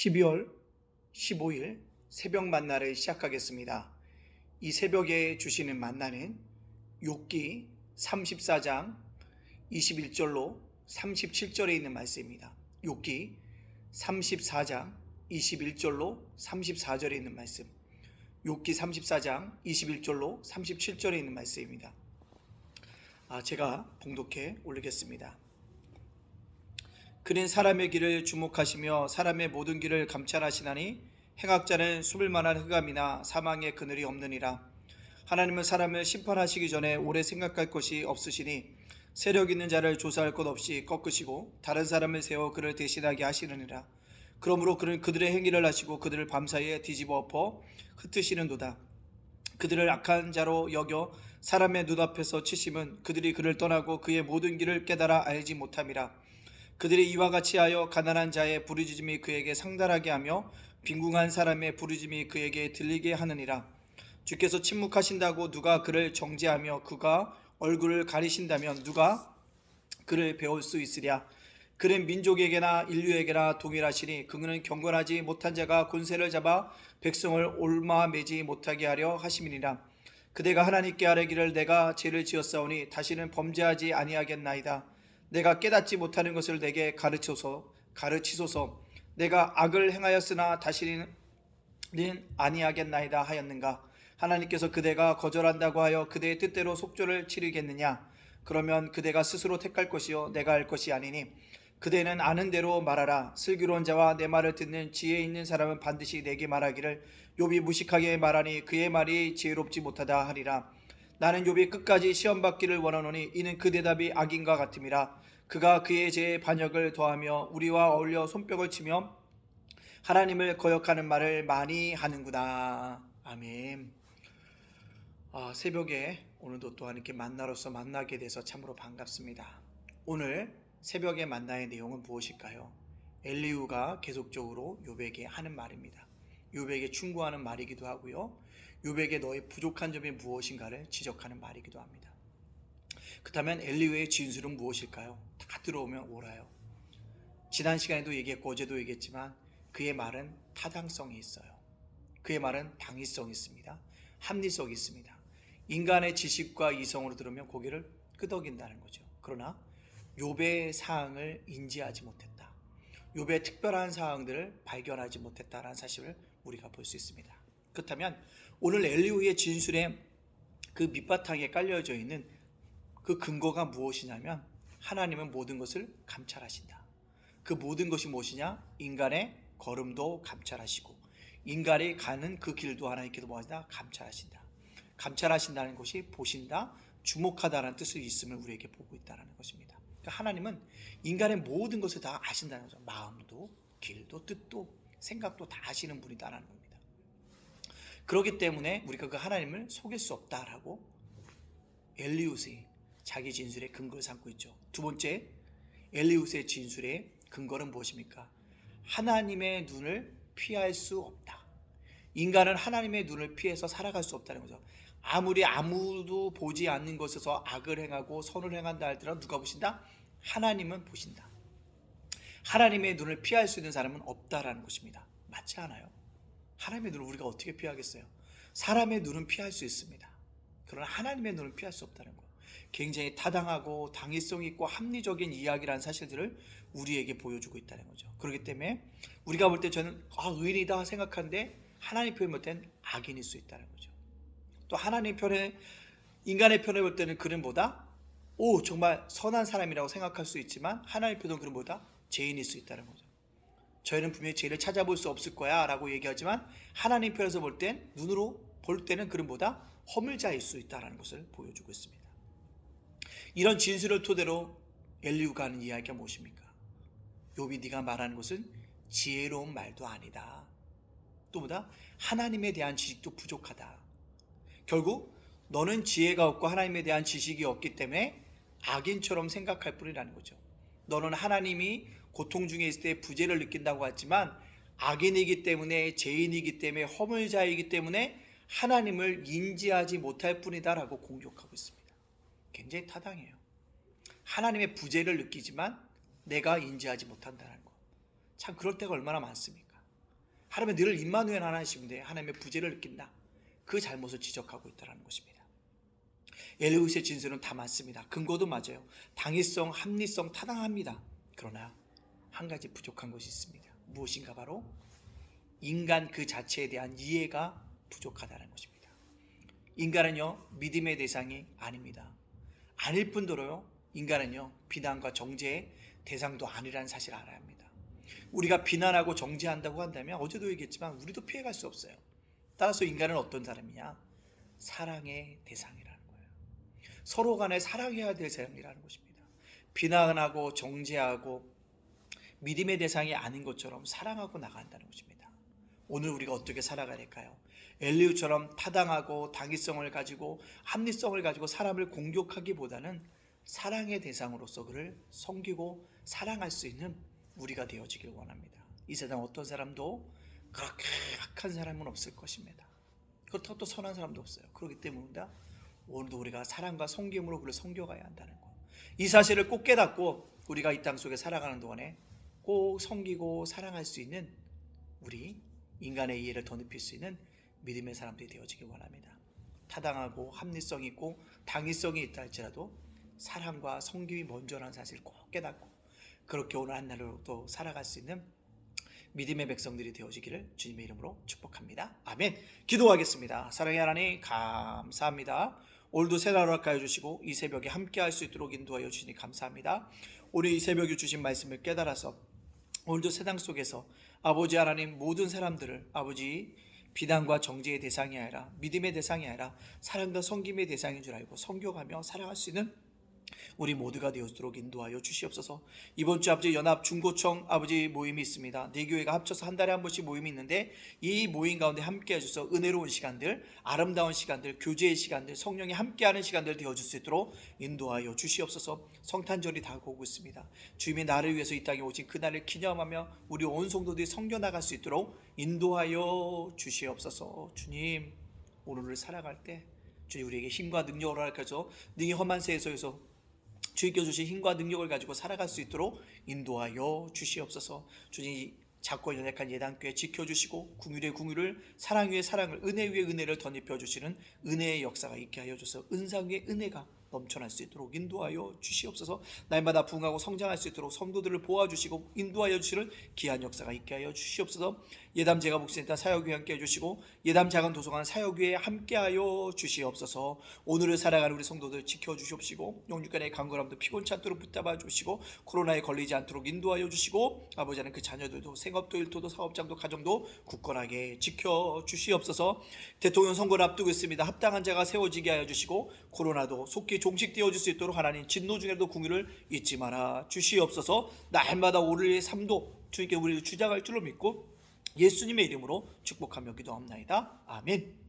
12월 15일 새벽 만나를 시작하겠습니다. 이 새벽에 주시는 만나는 욥기 34장 21절로 37절에 있는 말씀입니다. 욥기 34장 21절로 34절에 있는 말씀, 욥기 34장 21절로 37절에 있는 말씀입니다. 제가 봉독해 올리겠습니다. 그는 사람의 길을 주목하시며 사람의 모든 길을 감찰하시나니 행악자는 숨을 만한 흑암이나 사망의 그늘이 없느니라. 하나님은 사람을 심판하시기 전에 오래 생각할 것이 없으시니 세력 있는 자를 조사할 것 없이 꺾으시고 다른 사람을 세워 그를 대신하게 하시느니라. 그러므로 그는 그들의 행위를 하시고 그들을 밤사이에 뒤집어 엎어 흩으시는도다. 그들을 악한 자로 여겨 사람의 눈앞에서 치심은 그들이 그를 떠나고 그의 모든 길을 깨달아 알지 못함이라. 그들이 이와 같이 하여 가난한 자의 부르짖음이 그에게 상달하게 하며 빈궁한 사람의 부르짖음이 그에게 들리게 하느니라. 주께서 침묵하신다고 누가 그를 정죄하며 그가 얼굴을 가리신다면 누가 그를 배울 수 있으랴. 그는 민족에게나 인류에게나 동일하시니 그는 경건하지 못한 자가 권세를 잡아 백성을 옮아매지 못하게 하려 하심이니라. 그대가 하나님께 아뢰기를 내가 죄를 지었사오니 다시는 범죄하지 아니하겠나이다. 내가 깨닫지 못하는 것을 내게 가르치소서. 내가 악을 행하였으나 다시는 아니하겠나이다 하였는가. 하나님께서 그대가 거절한다고 하여 그대의 뜻대로 속죄를 치르겠느냐. 그러면 그대가 스스로 택할 것이요 내가 할 것이 아니니 그대는 아는 대로 말하라. 슬기로운 자와 내 말을 듣는 지혜 있는 사람은 반드시 내게 말하기를 욥이 무식하게 말하니 그의 말이 지혜롭지 못하다 하리라. 나는 욥이 끝까지 시험받기를 원하노니 이는 그 대답이 악인과 같음이라. 그가 그의 죄에 반역을 더하며 우리와 어울려 손뼉을 치며 하나님을 거역하는 말을 많이 하는구나. 아멘. 새벽에 오늘도 또한 이렇게 만나로서 만나게 돼서 참으로 반갑습니다. 오늘 새벽에 만나의 내용은 무엇일까요? 엘리후가 계속적으로 욥에게 하는 말입니다. 욥에게 충고하는 말이기도 하고요, 욥에게 너의 부족한 점이 무엇인가를 지적하는 말이기도 합니다. 그렇다면 엘리후의 진술은 무엇일까요? 다 들어오면 옳아요. 지난 시간에도 얘기했고 어제도 얘기했지만 그의 말은 타당성이 있어요. 그의 말은 당위성이 있습니다. 합리성이 있습니다. 인간의 지식과 이성으로 들으면 고개를 끄덕인다는 거죠. 그러나 욥의 사항을 인지하지 못했다, 욥의 특별한 사항들을 발견하지 못했다라는 사실을 우리가 볼 수 있습니다. 그렇다면 오늘 엘리후의 진술에 그 밑바탕에 깔려져 있는 그 근거가 무엇이냐면 하나님은 모든 것을 감찰하신다. 그 모든 것이 무엇이냐? 인간의 걸음도 감찰하시고 인간이 가는 그 길도 하나님께서 뭐하신다? 감찰하신다. 감찰하신다는 것이 보신다, 주목하다라는 뜻이 있음을 우리에게 보고 있다는 것입니다. 그러니까 하나님은 인간의 모든 것을 다 아신다는 거죠. 마음도 길도 뜻도 생각도 다 아시는 분이다라는 겁니다. 그렇기 때문에 우리가 그 하나님을 속일 수 없다라고 엘리후의 자기 진술의 근거를 삼고 있죠. 두 번째, 엘리후의 진술의 근거는 무엇입니까? 하나님의 눈을 피할 수 없다. 인간은 하나님의 눈을 피해서 살아갈 수 없다는 거죠. 아무리 아무도 보지 않는 것에서 악을 행하고 선을 행한다 할지라도 누가 보신다? 하나님은 보신다. 하나님의 눈을 피할 수 있는 사람은 없다라는 것입니다. 맞지 않아요? 하나님의 눈을 우리가 어떻게 피하겠어요? 사람의 눈은 피할 수 있습니다. 그러나 하나님의 눈을 피할 수 없다는 것, 굉장히 타당하고 당위성 있고 합리적인 이야기라는 사실들을 우리에게 보여주고 있다는 거죠. 그렇기 때문에 우리가 볼 때 저는 의인이다 생각하는데 하나님 편에 볼 때는 악인일 수 있다는 거죠. 또 하나님 편에, 인간의 편에 볼 때는 그는 뭐다? 정말 선한 사람이라고 생각할 수 있지만 하나님 편은 그는 뭐다? 죄인일 수 있다는 거죠. 저희는 분명히 죄를 찾아볼 수 없을 거야 라고 얘기하지만 하나님 편에서 볼 땐, 눈으로 볼 때는 그는 뭐다? 허물자일 수 있다는 것을 보여주고 있습니다. 이런 진술을 토대로 엘리후가 하는 이야기가 무엇입니까? 욥이 네가 말하는 것은 지혜로운 말도 아니다. 또 뭐다? 하나님에 대한 지식도 부족하다. 결국 너는 지혜가 없고 하나님에 대한 지식이 없기 때문에 악인처럼 생각할 뿐이라는 거죠. 너는 하나님이 고통 중에 있을 때 부재를 느낀다고 했지만 악인이기 때문에, 죄인이기 때문에, 허물자이기 때문에 하나님을 인지하지 못할 뿐이다 라고 공격하고 있습니다. 굉장히 타당해요. 하나님의 부재를 느끼지만 내가 인지하지 못한다는 것, 참 그럴 때가 얼마나 많습니까? 하나님은 늘 임마누엘 하나님이신데 하나님의 부재를 느낀다. 그 잘못을 지적하고 있다는 것입니다. 엘리우스의 진술은 다 맞습니다. 근거도 맞아요. 당위성, 합리성 타당합니다. 그러나 한 가지 부족한 것이 있습니다. 무엇인가? 바로 인간 그 자체에 대한 이해가 부족하다는 것입니다. 인간은요, 믿음의 대상이 아닙니다. 아닐 뿐더러요, 인간은요, 비난과 정죄의 대상도 아니라는 사실을 알아야 합니다. 우리가 비난하고 정죄한다고 한다면 어제도 얘기했지만 우리도 피해갈 수 없어요. 따라서 인간은 어떤 사람이냐? 사랑의 대상이라는 거예요. 서로 간에 사랑해야 될 사람이라는 것입니다. 비난하고 정죄하고 믿음의 대상이 아닌 것처럼 사랑하고 나간다는 것입니다. 오늘 우리가 어떻게 살아가야 될까요? 엘리우처럼 타당하고 당위성을 가지고 합리성을 가지고 사람을 공격하기보다는 사랑의 대상으로서 그를 섬기고 사랑할 수 있는 우리가 되어지길 원합니다. 이 세상 어떤 사람도 그렇게 악한 사람은 없을 것입니다. 그렇다고 또 선한 사람도 없어요. 그렇기 때문에 오늘도 우리가 사랑과 섬김으로 그를 섬겨가야 한다는 것. 이 사실을 꼭 깨닫고 우리가 이 땅 속에 살아가는 동안에 꼭 섬기고 사랑할 수 있는 우리 인간의 이해를 더 높일 수 있는 믿음의 사람들이 되어지길 원합니다. 타당하고 합리성이 있고 당위성이 있다 할지라도 사랑과 섬김이 먼저라는 사실을 꼭 깨닫고 그렇게 오늘 한 날을 또 살아갈 수 있는 믿음의 백성들이 되어지기를 주님의 이름으로 축복합니다. 아멘. 기도하겠습니다. 사랑의 하나님 감사합니다. 오늘도 새날 허락하여 주시고 이 새벽에 함께 할 수 있도록 인도하여 주시니 감사합니다. 오늘 이 새벽에 주신 말씀을 깨달아서 오늘도 세상 속에서 아버지 하나님 모든 사람들을 아버지 비난과 정죄의 대상이 아니라 믿음의 대상이 아니라 사랑과 섬김의 대상인 줄 알고 섬겨가며 살아갈 수 있는 우리 모두가 되어지도록 인도하여 주시옵소서. 이번 주 아버지 연합 중고청 아버지 모임이 있습니다. 네 교회가 합쳐서 한 달에 한 번씩 모임이 있는데 이 모임 가운데 함께 해주셔서 은혜로운 시간들, 아름다운 시간들, 교제의 시간들, 성령이 함께하는 시간들 되어줄 수 있도록 인도하여 주시옵소서. 성탄절이 다가오고 있습니다. 주님이 나를 위해서 이 땅에 오신 그날을 기념하며 우리 온 성도들이 섬겨 나갈 수 있도록 인도하여 주시옵소서. 주님, 오늘을 살아갈 때 주님 우리에게 힘과 능력을 허락하셔서 능히 험한 세에서 주님께 주신 힘과 능력을 가지고 살아갈 수 있도록 인도하여 주시옵소서. 주님 작고 연약한 예단교회 지켜주시고 궁율의 궁율을 사랑 위에 사랑을 은혜 위에 은혜를 덧입혀 주시는 은혜의 역사가 있게 하여 주셔서 은상 위에 은혜가 넘쳐날 수 있도록 인도하여 주시옵소서. 날마다 부흥하고 성장할 수 있도록 성도들을 보아주시고 인도하여 주시는 귀한 역사가 있게 하여 주시옵소서. 예담 제가 목사님 사역위에 함께 해주시고 예담 작은 도서관 사역위에 함께하여 주시옵소서. 오늘을 살아가는 우리 성도들 지켜주시옵시고 영육간의 강건함도 피곤치 않도록 붙잡아 주시고 코로나에 걸리지 않도록 인도하여 주시고 아버지 하나님 그 자녀들도 생업도 일터도 사업장도 가정도 굳건하게 지켜주시옵소서. 대통령 선거를 앞두고 있습니다. 합당한 자가 세워지게 하여 주시고 코로나도 속히 종식되어질 수 있도록 하나님 진노 중에도 궁유를 잊지 마라 주시옵소서. 날마다 오늘의 삶도 주님께 우리를 주장할 줄로 믿고 예수님의 이름으로 축복하며 기도합나이다. 아멘.